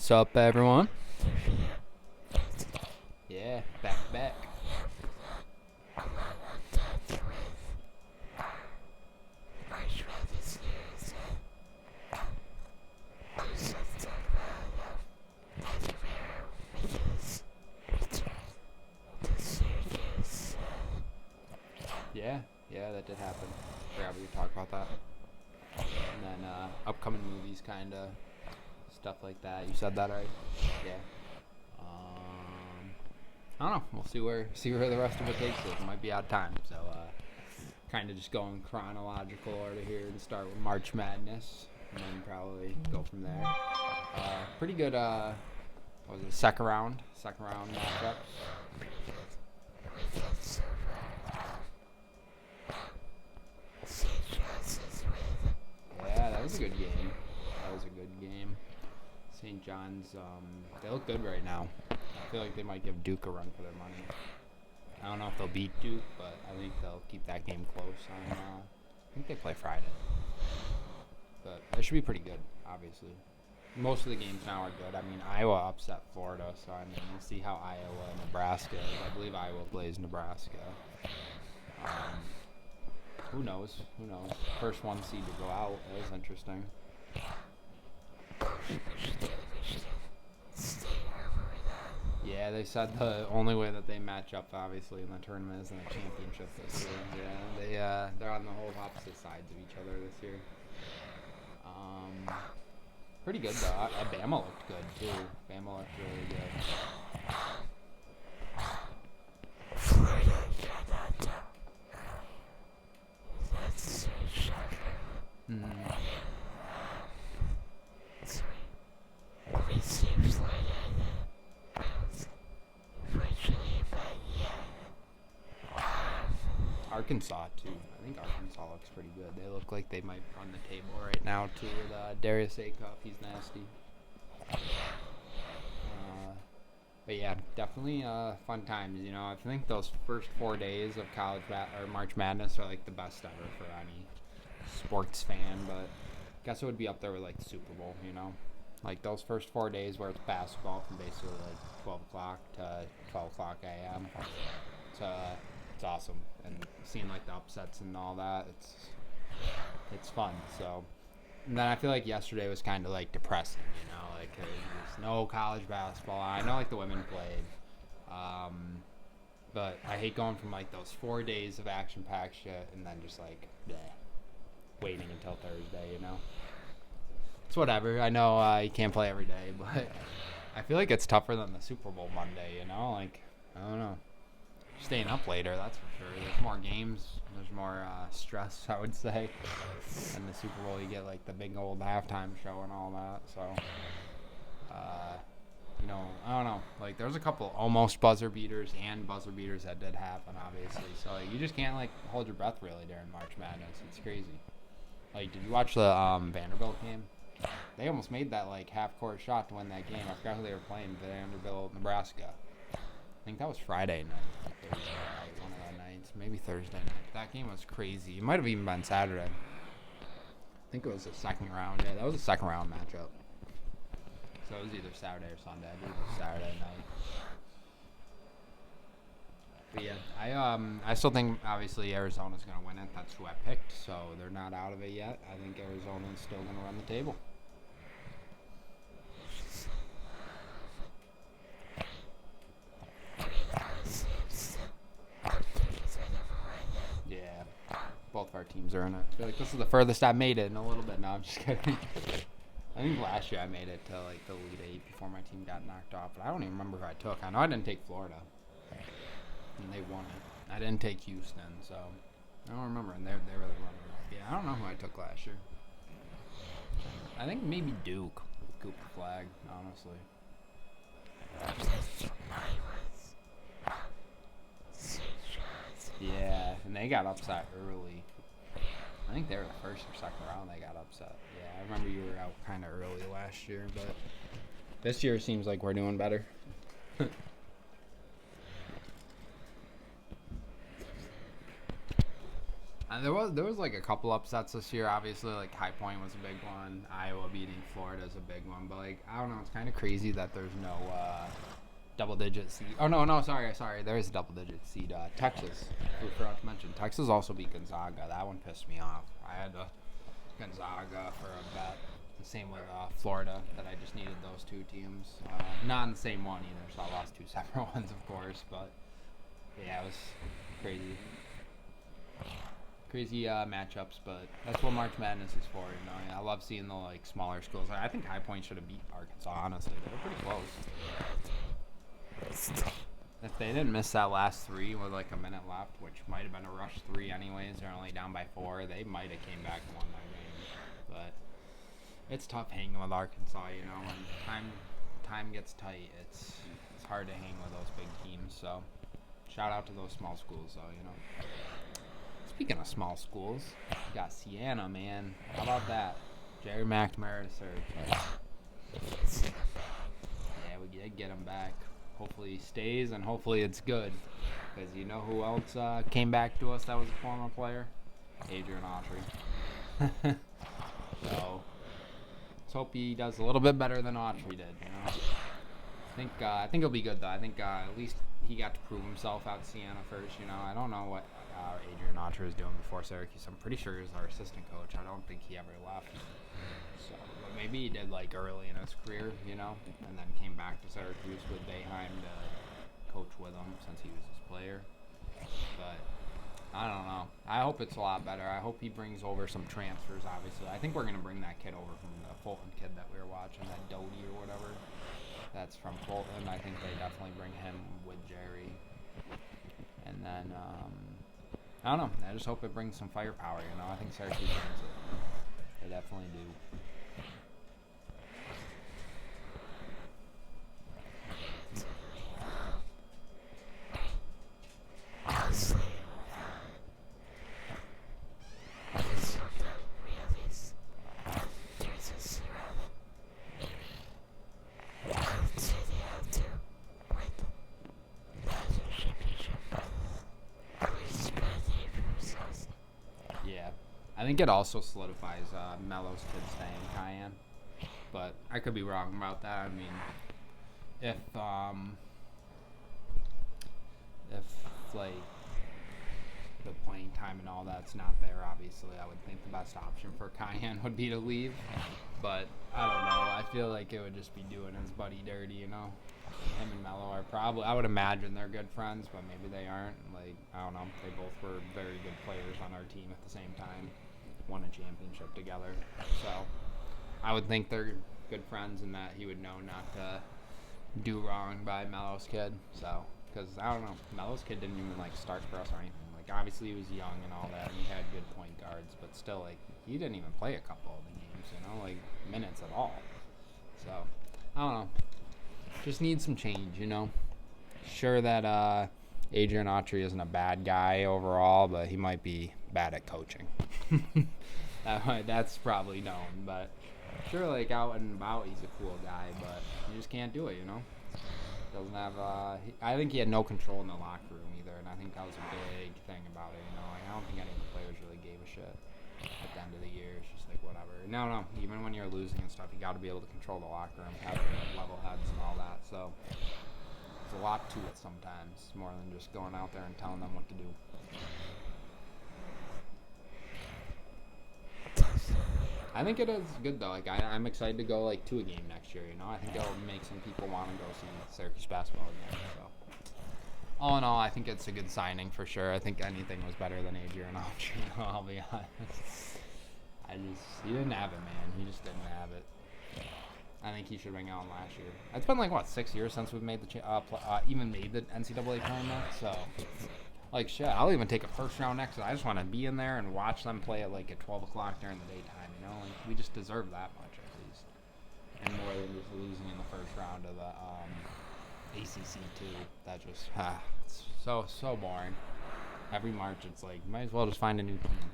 What's up, everyone? Yeah, back. Yeah, that did happen. Forgot we could talk about that. And then upcoming movies, kind of stuff like that. You said that right? Yeah. I don't know. We'll see where the rest of it takes us. It might be out of time, so kind of just go in chronological order here to start with March Madness, and then probably go from there. Pretty good. What was it? Second round matchup. Yeah, that was a good game. St. John's, they look good right now. I feel like they might give Duke a run for their money. I don't know if they'll beat Duke, but I think they'll keep that game close. I think they play Friday. But that should be pretty good, obviously. Most of the games now are good. I mean, Iowa upset Florida, so I mean, we'll see how Iowa and Nebraska is. I believe Iowa plays Nebraska. Who knows? First one seed to go out. That was interesting. Yeah, they said the only way that they match up, obviously, in the tournament is in the championship this year. Yeah, they're on the whole opposite sides of each other this year. Pretty good though. Bama looked good too. Bama looked really good. Arkansas too. I think Arkansas looks pretty good. They look like they might run the table right now too with Darius Acuff. He's nasty. But yeah, definitely fun times. You know, I think those first 4 days of or March Madness are like the best ever for any sports fan. But I guess it would be up there with like the Super Bowl. You know, like those first 4 days where it's basketball from basically like 12 o'clock to 12 o'clock a.m. It's awesome, and seeing like the upsets and all that, it's fun. So, and then I feel like yesterday was kind of like depressing, you know, like there's no college basketball. I know like the women played, but I hate going from like those 4 days of action-packed shit and then just like waiting until Thursday, you know. It's whatever. I know you can't play every day, but I feel like it's tougher than the Super Bowl Monday, you know. Like I don't know. Staying up later, that's for sure. There's more games. There's more stress, I would say. And the Super Bowl, you get like the big old halftime show and all that. So, you know, I don't know. Like, there's a couple almost buzzer beaters and buzzer beaters that did happen, obviously. So, like, you just can't like hold your breath really during March Madness. It's crazy. Like, did you watch the Vanderbilt game? They almost made that like half-court shot to win that game. I forgot who they were playing. Vanderbilt, Nebraska. I think that was Friday night, Thursday night, one of the nights, maybe Thursday night. That game was crazy. It might have even been Saturday. I think it was the second round. Yeah, that was a second round matchup. So it was either Saturday or Sunday. I believe it was Saturday night. But yeah, I still think obviously Arizona's gonna win it. That's who I picked. So they're not out of it yet. I think Arizona's still gonna run the table. Yeah, both of our teams are in it. I feel like this is the furthest I made it in a little bit. No, I'm just kidding. I think last year I made it to like the Elite Eight before my team got knocked off, but I don't even remember who I took. I know I didn't take Florida, and they won it. I didn't take Houston, so I don't remember. And they really won it. Yeah, I don't know who I took last year. I think maybe Duke with Cooper Flag, honestly. Yeah, and they got upset early. I think they were the first or second round they got upset. Yeah, I remember you were out kind of early last year, but this year seems like we're doing better. I There was like a couple upsets this year. Obviously, like High Point was a big one. Iowa beating Florida is a big one. But like I don't know, it's kind of crazy that there's no double-digit seed. Oh no, sorry. There is a double-digit seed. Texas. We forgot to mention Texas also beat Gonzaga. That one pissed me off. I had Gonzaga for a bet. The same with Florida. That I just needed those two teams. Not in the same one either. So I lost two separate ones, of course. But yeah, it was crazy. Crazy matchups, but that's what March Madness is for, you know. I love seeing the like smaller schools. I think High Point should have beat Arkansas. Honestly, they were pretty close. If they didn't miss that last three with like a minute left, which might have been a rush three anyways, they're only down by 4. They might have came back and won that game. But it's tough hanging with Arkansas, you know. When time gets tight, it's hard to hang with those big teams. So shout out to those small schools, though, you know. Speaking of small schools, you got Siena, man. How about that? Jerry McNamara to serve. Yeah, we did get him back. Hopefully he stays, and hopefully it's good. Because you know who else came back to us that was a former player? Adrian Autry. So, let's hope he does a little bit better than Autry did, you know. I think he'll be good, though. I think at least he got to prove himself out at Siena first, you know. I don't know what Adrian Autry was doing before Syracuse. I'm pretty sure he was our assistant coach. I don't think he ever left. So, but maybe he did like early in his career, you know, and then came back to Syracuse with Boeheim to coach with him since he was his player. But I don't know. I hope it's a lot better. I hope he brings over some transfers, obviously. I think we're going to bring that kid over from the Fulton kid that we were watching, that Doty or whatever. That's from Fulton. I think they definitely bring him with Jerry. And then, I don't know. I just hope it brings some firepower, you know. I think Syracuse brings it. They definitely do. I think it also solidifies Melo's kid staying Cayenne, but I could be wrong about that. I mean, if like the playing time and all that's not there, obviously, I would think the best option for Cayenne would be to leave. But I don't know. I feel like it would just be doing his buddy dirty, you know. Him and Melo are probably, I would imagine they're good friends, but maybe they aren't. Like, I don't know. They both were very good players on our team at the same time. Won a championship together. So I would think they're good friends and that he would know not to do wrong by Melo's kid. So, because I don't know, Melo's kid didn't even like start for us or anything. Like, obviously he was young and all that, and he had good point guards, but still, like, he didn't even play a couple of the games, you know, like minutes at all. So I don't know. Just need some change, you know. Sure that Adrian Autry isn't a bad guy overall, but he might be bad at coaching. That's probably known, but sure, like out and about, he's a cool guy, but you just can't do it, you know. Doesn't have. I think he had no control in the locker room either, and I think that was a big thing about it. You know, like, I don't think any of the players really gave a shit at the end of the year. It's just like whatever. No. Even when you're losing and stuff, you got to be able to control the locker room, have level heads and all that. So there's a lot to it sometimes, more than just going out there and telling them what to do. I think it is good though. Like I'm excited to go like to a game next year. You know, I think it'll make some people want to go see Syracuse basketball again. So all in all, I think it's a good signing for sure. I think anything was better than Adrian Autry. I'll be honest. He didn't have it, man. He just didn't have it. I think he should bring out last year. It's been like what 6 years since we've made even made the NCAA tournament. So. Like, shit, I'll even take a first round next. I just want to be in there and watch them play at, like, at 12 o'clock during the daytime, you know? Like, we just deserve that much, at least. And more than just losing in the first round of the ACC, too. That just, it's so boring. Every March, it's like, might as well just find a new team.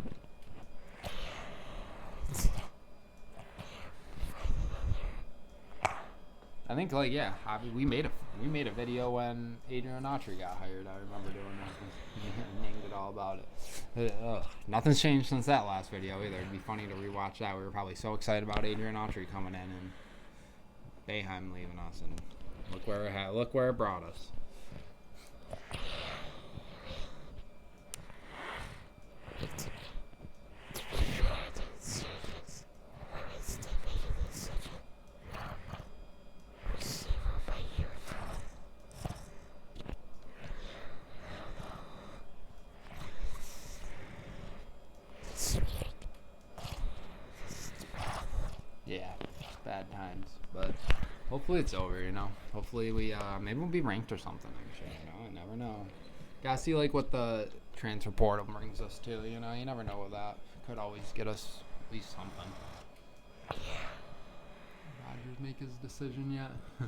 I think like yeah, we made a video when Adrian Autry got hired. I remember doing that. Named it all about it. Nothing's changed since that last video either. It'd be funny to rewatch that. We were probably so excited about Adrian Autry coming in and Boeheim leaving us, and look where it brought us. Yeah, bad times, but hopefully it's over. Hopefully we maybe we'll be ranked or something. Actually, I never know. Gotta see like what the transfer portal brings us to. You never know with that. Could always get us at least something. Rodgers make his decision yet? I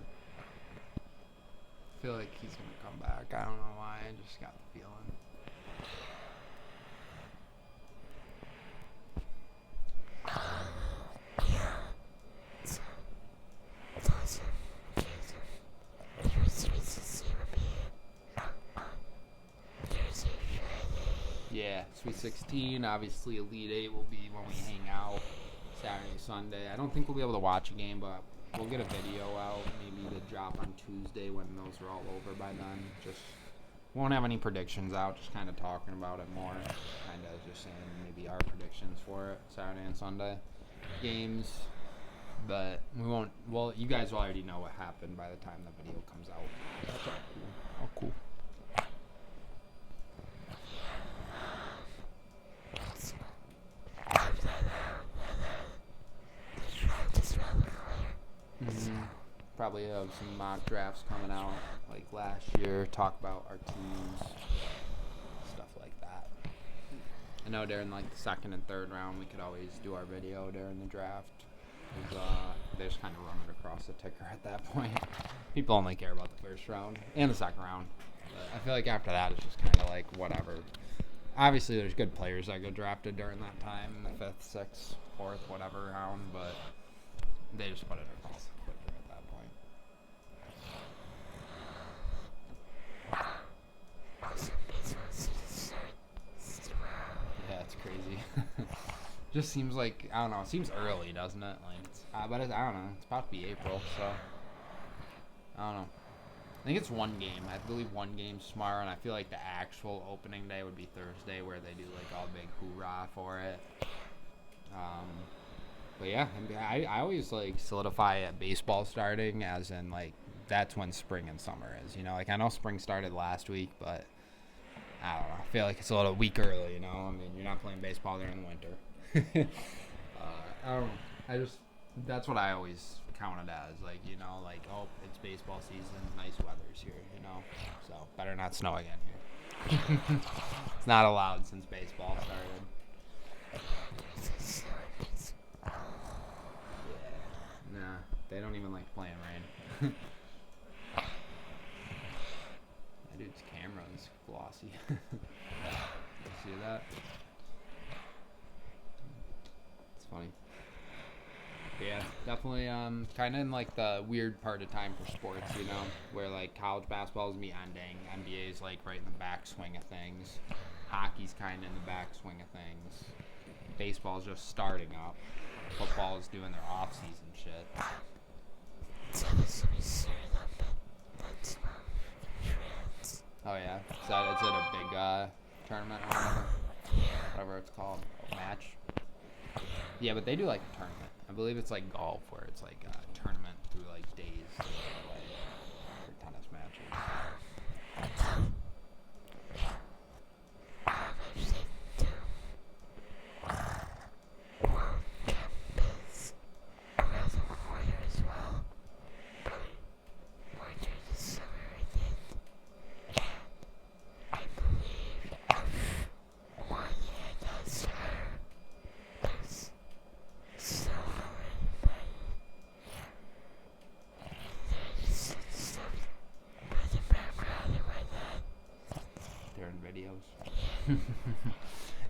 feel like he's gonna come back. I don't know why. I just got the feeling. Yeah, Sweet 16. Obviously, Elite 8 will be when we hang out Saturday, Sunday. I don't think we'll be able to watch a game, but we'll get a video out maybe to drop on Tuesday when those are all over by then. Just won't have any predictions out, just kind of talking about it more. Kind of just saying maybe our predictions for it, Saturday and Sunday games. But we won't, well, you guys will already know what happened by the time the video comes out. That's all cool. Probably have some mock drafts coming out like last year, talk about our teams, stuff like that. I know during like the second and third round we could always do our video during the draft. They just kind of run it across the ticker at that point. People only care about the first round and the second round. But I feel like after that it's just kind of like whatever. Obviously there's good players that get drafted during that time, in the 5th, 6th, 4th, whatever round, but they just put it across the ticker at that point. Yeah, it's crazy. Just seems like, I don't know, it seems early, doesn't it? Like, but I don't know, it's about to be April, so I don't know. I think it's one game. I believe one game's tomorrow, and I feel like the actual opening day would be Thursday, where they do like all big hoorah for it. But yeah, I always like solidify at baseball starting as in like that's when spring and summer is. Like I know spring started last week, but I don't know. I feel like it's a little week early. I mean, you're not playing baseball during the winter. I don't know. That's what I always counted as. Like, like, oh, it's baseball season, nice weather's here, So, better not snow again here. It's not allowed since baseball started. Yeah. Nah, they don't even like playing rain. That dude's camera is glossy. You see that? It's funny. Yeah, definitely kind of in like the weird part of time for sports, where like college basketball is ending, NBA's like right in the backswing of things, hockey's kind of in the backswing of things, baseball's just starting up, football is doing their off-season shit. Oh yeah, it's at a big tournament or whatever it's called, match. Yeah, but they do like a tournament. I believe it's like golf, where it's like a tournament through like days for tennis matches.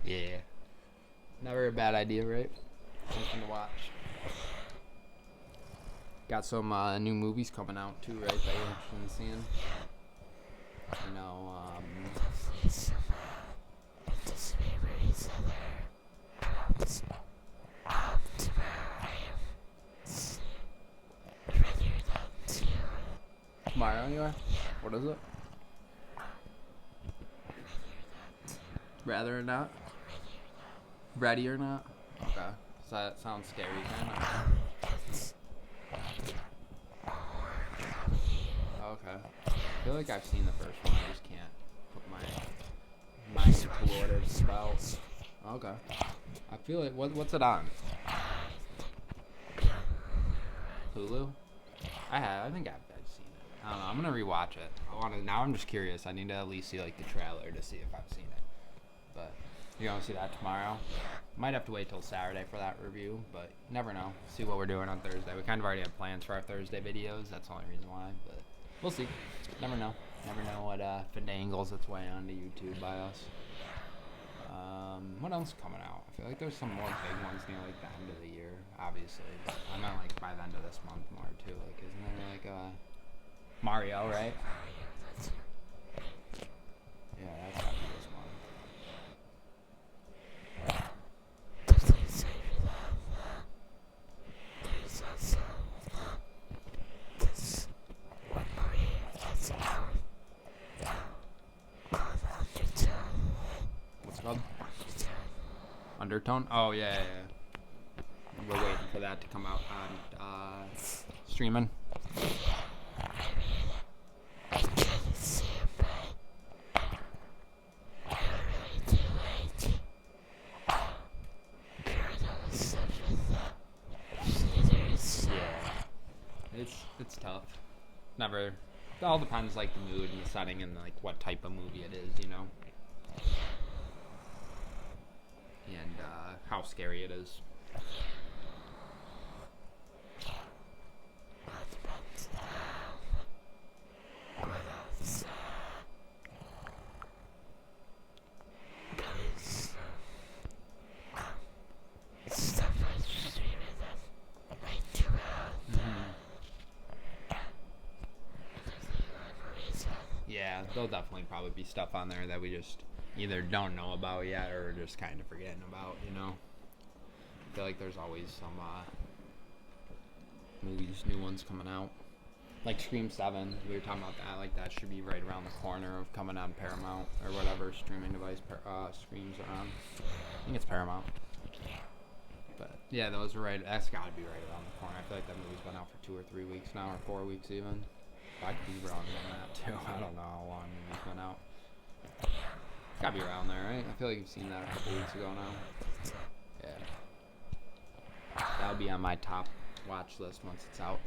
Yeah. Never a bad idea, right? Something to watch. Got some new movies coming out too, right? That you're interested in seeing. You know, tomorrow you are? What is it? Rather or not? Ready or not? Okay. So that sounds scary, kind of. Okay. I feel like I've seen the first one. I just can't put my mind to what it's about. Okay. I feel like what's it on? Hulu? I think I've seen it. I don't know. I'm gonna rewatch it. Now I'm just curious. I need to at least see like the trailer to see if I've seen it. But you're gonna see that tomorrow. Might have to wait till Saturday for that review, but never know. See what we're doing on Thursday. We kind of already have plans for our Thursday videos. That's the only reason why, but we'll see. Never know. Never know what finagles its way onto YouTube by us. What else is coming out? I feel like there's some more big ones near like the end of the year, obviously. But I meant like by the end of this month more too. Like, isn't there like Mario, right? Yeah, that's gotta be this month. What's it called? Undertone? Oh, yeah. We're waiting for that to come out on streaming. It's tough. Never. It all depends, like, the mood and the setting and, like, what type of movie it is, you know? And, how scary it is. Yeah, there'll definitely probably be stuff on there that we just either don't know about yet or just kind of forgetting about, you know? I feel like there's always some movies, new ones coming out. Like Scream 7, we were talking about that. Like, that should be right around the corner of coming on Paramount or whatever streaming device Screams are on. I think it's Paramount. But, yeah, those are right. That's got to be right around the corner. I feel like that movie's been out for 2 or 3 weeks now, or 4 weeks even. I could be wrong on that too. I don't know how long it's been out. It's gotta be around there, right? I feel like you've seen that a couple weeks ago now. Yeah. That'll be on my top watch list once it's out.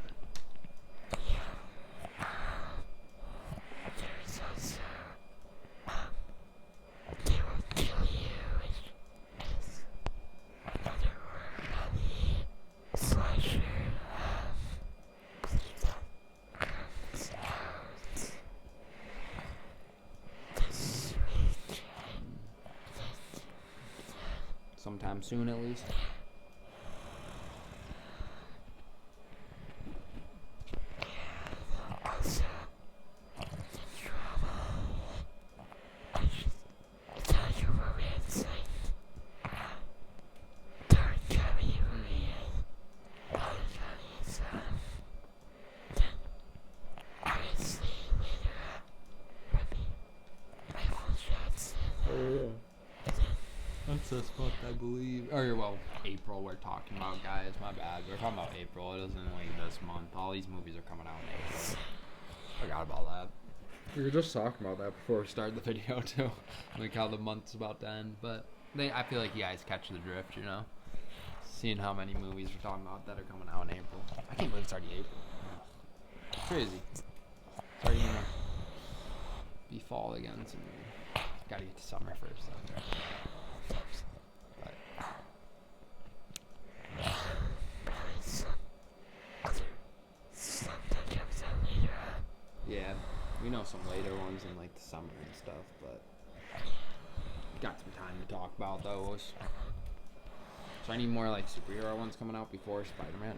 Sometime soon, at least. That's this month, I believe. Or, well, April we're talking about, guys. My bad. We're talking about April. It isn't like this month. All these movies are coming out in April. Forgot about that. We were just talking about that before we started the video, too. Like how the month's about to end. But I feel like you guys catch the drift, you know? Seeing how many movies we're talking about that are coming out in April. I can't believe it's already April. It's crazy. It's already gonna be fall again soon. Gotta get to summer first, though. Yeah, we know some later ones in like the summer and stuff, but got some time to talk about those. So I need more like superhero ones coming out before Spider-Man.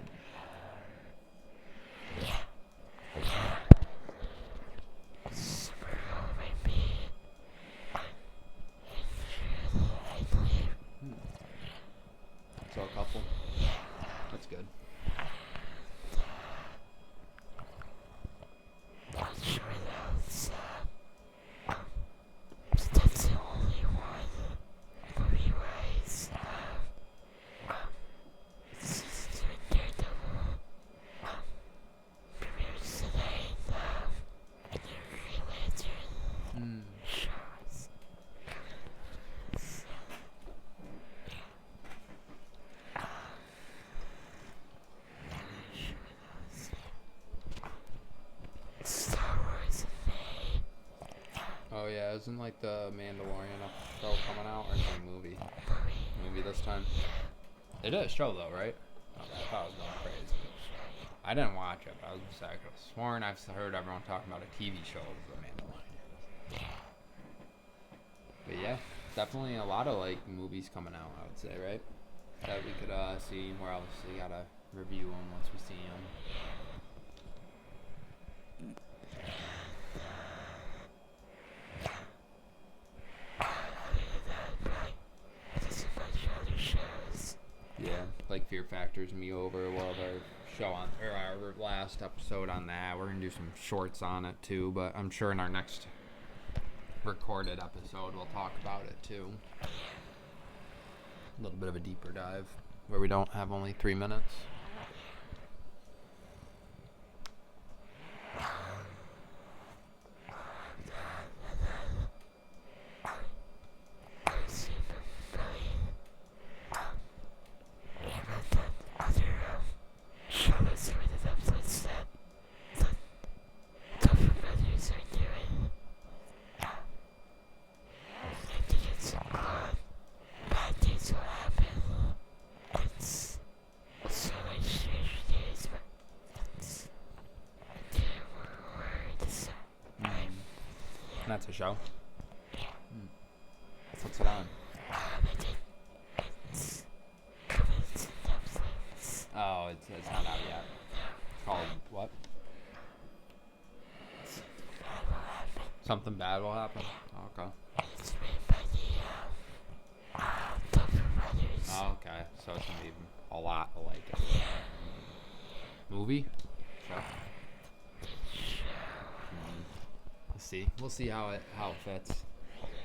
isn't like the Mandalorian show coming out, or is it a movie? Movie this time. It is a show though, right? Okay, I thought I was going crazy. I didn't watch it, but I was just like, sworn I've heard everyone talking about a TV show of the Mandalorian. But yeah, definitely a lot of like movies coming out, I would say, right? That we could see. Where else we gotta review them once we see them. Yeah, like Fear Factor's Me Over, we'll have our show on, or our last episode on that. We're gonna do some shorts on it too, but I'm sure in our next recorded episode we'll talk about it too. A little bit of a deeper dive where we don't have only 3 minutes. That's a show. What's it on? Oh, it's not out yet. It's called what? Something bad will happen. Okay. Oh, okay. So it's gonna be a lot like it. Movie? Show. We'll see how it fits.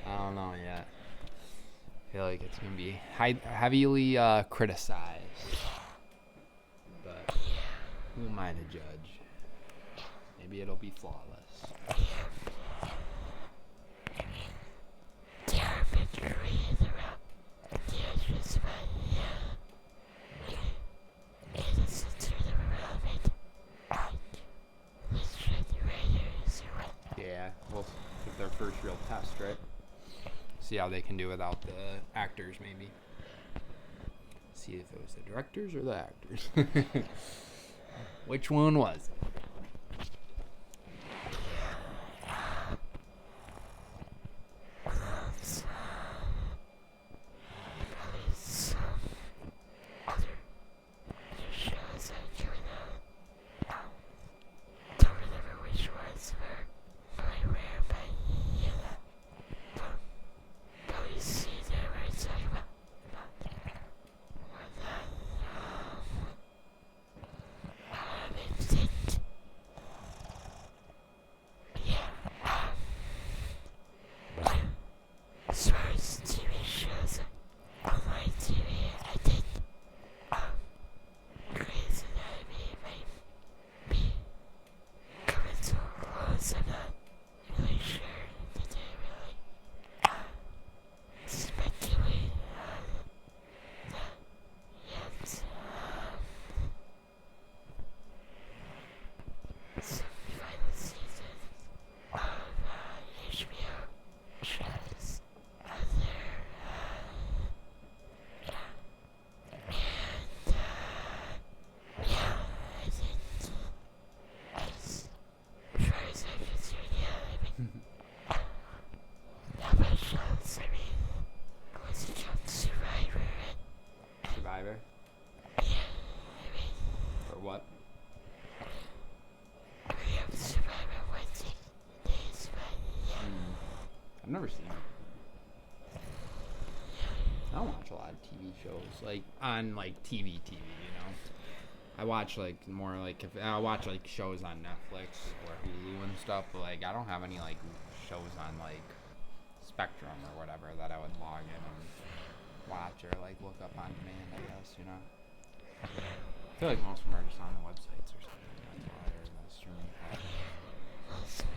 I don't know yet. I feel like it's gonna be heavily criticized, but who am I to judge? Maybe it'll be flawless. Yeah, we'll get their first real test, right? See how they can do without the actors, maybe. See if it was the directors or the actors. Which one was it? Survivor? Or what? I've never seen it. I don't watch a lot of TV shows, like on like TV, you know. I watch like more like if I watch like shows on Netflix or Hulu and stuff, but like I don't have any like shows on like Spectrum or whatever that I would log in and watch or like look up on demand, I guess, you know. I feel like most of them are just on the websites or something. That's why, or the streaming platforms.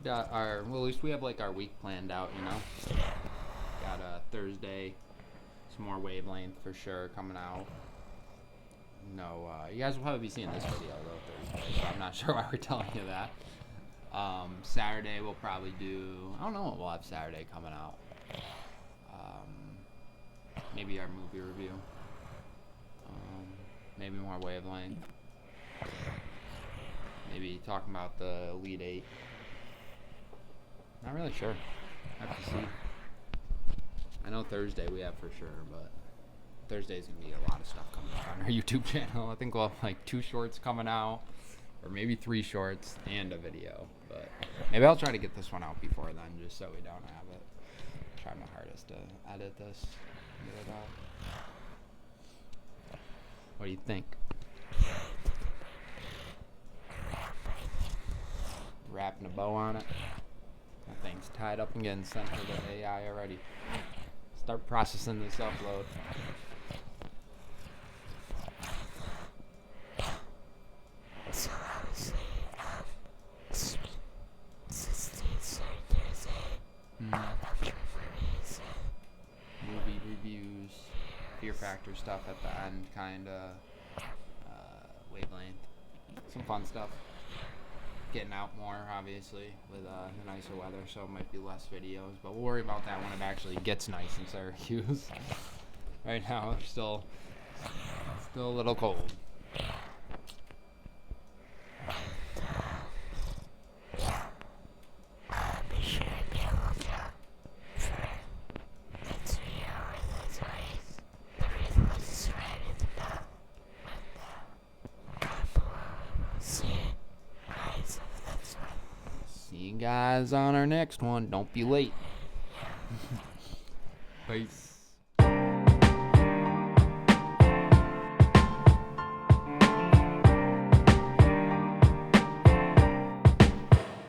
got at least we have like our week planned out, you know. Got Thursday, some more Wavelength for sure coming out. No, you guys will probably be seeing this video though Thursday, so I'm not sure why we're telling you that. Saturday we'll probably do, I don't know what we'll have Saturday coming out. Maybe our movie review. Maybe more Wavelength. Maybe talking about the Elite Eight. Not really sure. Have to see. I know Thursday we have for sure, but Thursday's gonna be a lot of stuff coming out on our YouTube channel. I think we'll have like 2 shorts coming out, or maybe 3 shorts and a video. But maybe I'll try to get this one out before then, just so we don't have it. Try my hardest to edit this, get it out. What do you think? Wrapping a bow on it. That thing's tied up and getting sent to the AI already. Start processing this upload. Movie reviews, Fear Factor stuff at the end, kinda. Wavelength, some fun stuff. Getting out more, obviously, with the nicer weather, so it might be less videos, but we'll worry about that when it actually gets nice in Syracuse. Right now, it's still a little cold. See you guys on our next one. Don't be late. Peace.